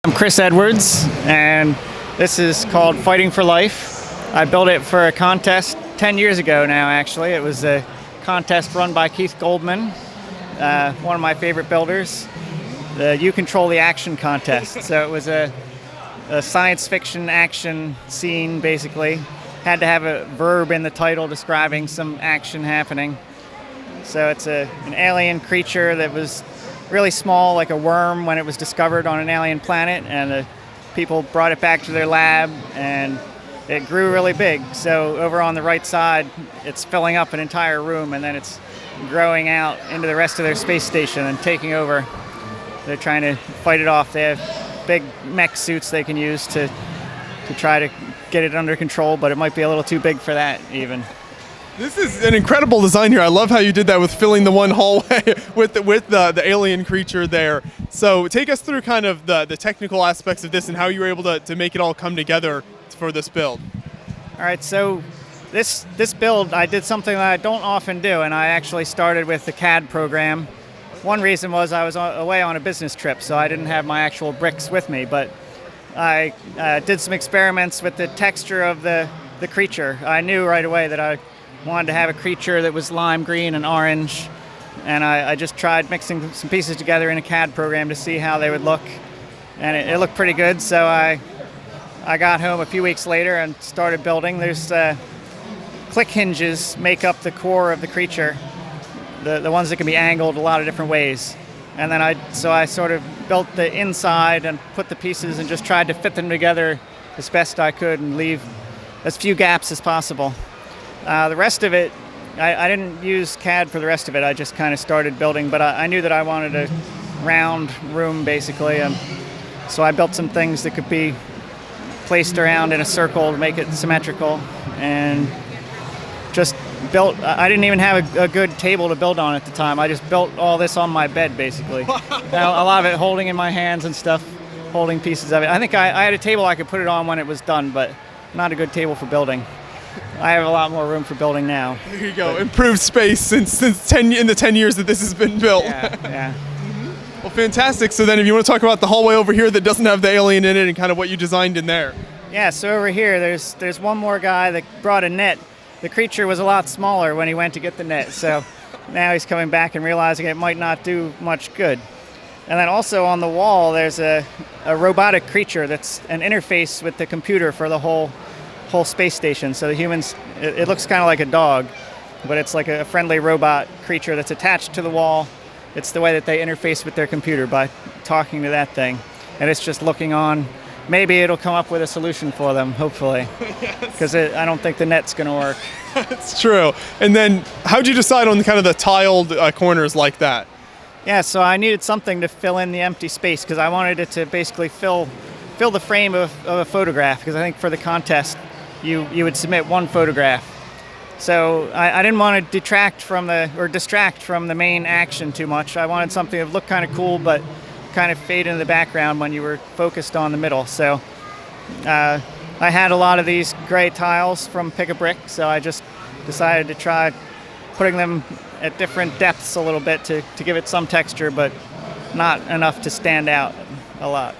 I'm Chris Edwards, and this is called Fighting for Life. I built it for a contest 10 years ago now, actually. It was a contest run by Keith Goldman, one of my favorite builders, the You Control the Action contest. So it was a science fiction action scene, basically. Had to have a verb in the title describing some action happening. So it's an alien creature that was really small, like a worm, when it was discovered on an alien planet, and the people brought it back to their lab, and it grew really big. So over on the right side, it's filling up an entire room, and then it's growing out into the rest of their space station and taking over. They're trying to fight it off. They have big mech suits they can use to try to get it under control, but it might be a little too big for that even. This is an incredible design here. I love how you did that with filling the one hallway with the alien creature there. So take us through kind of the technical aspects of this and how you were able to make it all come together for this build. All right, so this build, I did something that I don't often do, and I actually started with the CAD program. One reason was I was away on a business trip, so I didn't have my actual bricks with me, but I did some experiments with the texture of the creature. I knew right away that I wanted to have a creature that was lime green and orange, and I just tried mixing some pieces together in a CAD program to see how they would look, and it looked pretty good. So I got home a few weeks later and started building. There's click hinges make up the core of the creature, the ones that can be angled a lot of different ways, and then I sort of built the inside and put the pieces and just tried to fit them together as best I could and leave as few gaps as possible. The rest of it, I didn't use CAD for the rest of it. I just kind of started building, but I knew that I wanted a round room, basically. So I built some things that could be placed around in a circle to make it symmetrical, and just built. I didn't even have a good table to build on at the time. I just built all this on my bed, basically. Now, a lot of it holding in my hands and stuff, holding pieces of it. I think I had a table I could put it on when it was done, but not a good table for building. I have a lot more room for building now. There you go. Improved space since 10 in the 10 years that this has been built. Yeah. Well, fantastic. So then if you want to talk about the hallway over here that doesn't have the alien in it and kind of what you designed in there. Yeah, so over here there's one more guy that brought a net. The creature was a lot smaller when he went to get the net, so now he's coming back and realizing it might not do much good. And then also on the wall there's a robotic creature that's an interface with the computer for the whole space station. So the humans, it looks kind of like a dog, but it's like a friendly robot creature that's attached to the wall. It's the way that they interface with their computer, by talking to that thing, and it's just looking on. Maybe it'll come up with a solution for them, hopefully, because I don't think the net's going to work. It's true. And then how'd you decide on kind of the tiled corners like that? Yeah, so I needed something to fill in the empty space, because I wanted it to basically fill the frame of a photograph, because I think for the contest you would submit one photograph. So I didn't want to distract from the main action too much. I wanted something that looked kind of cool, but kind of fade into the background when you were focused on the middle. So I had a lot of these gray tiles from Pick a Brick, so I just decided to try putting them at different depths a little bit to give it some texture, but not enough to stand out a lot.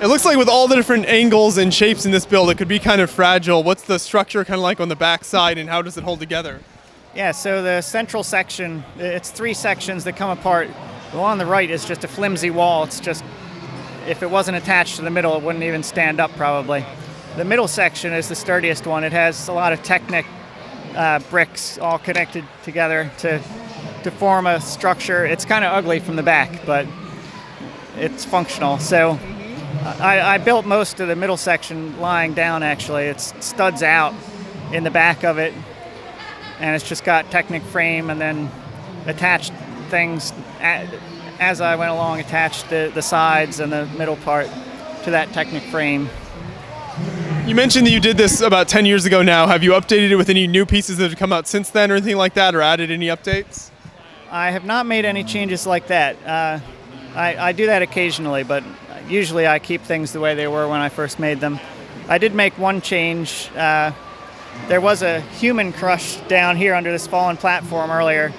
It looks like with all the different angles and shapes in this build, it could be kind of fragile. What's the structure kind of like on the back side, and how does it hold together? Yeah, so the central section, it's 3 sections that come apart. The one on the right is just a flimsy wall. It's just, if it wasn't attached to the middle, it wouldn't even stand up probably. The middle section is the sturdiest one. It has a lot of Technic bricks all connected together to form a structure. It's kind of ugly from the back, but it's functional. So I built most of the middle section lying down, actually. It studs out in the back of it, and it's just got Technic frame, and then attached things as I went along, attached the sides and the middle part to that Technic frame. You mentioned that you did this about 10 years ago now. Have you updated it with any new pieces that have come out since then or anything like that, or added any updates? I have not made any changes like that. I do that occasionally, but usually I keep things the way they were when I first made them. I did make one change. There was a human crushed down here under this fallen platform earlier,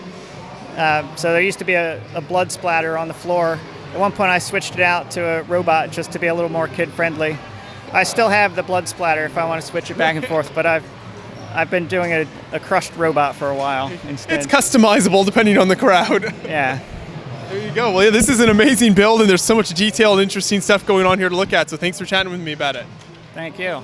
So there used to be a blood splatter on the floor. At one point I switched it out to a robot just to be a little more kid-friendly. I still have the blood splatter if I want to switch it back and forth, but I've been doing a crushed robot for a while instead. It's customizable depending on the crowd. Yeah. There you go. Well, yeah, this is an amazing build, and there's so much detail and interesting stuff going on here to look at, so thanks for chatting with me about it. Thank you.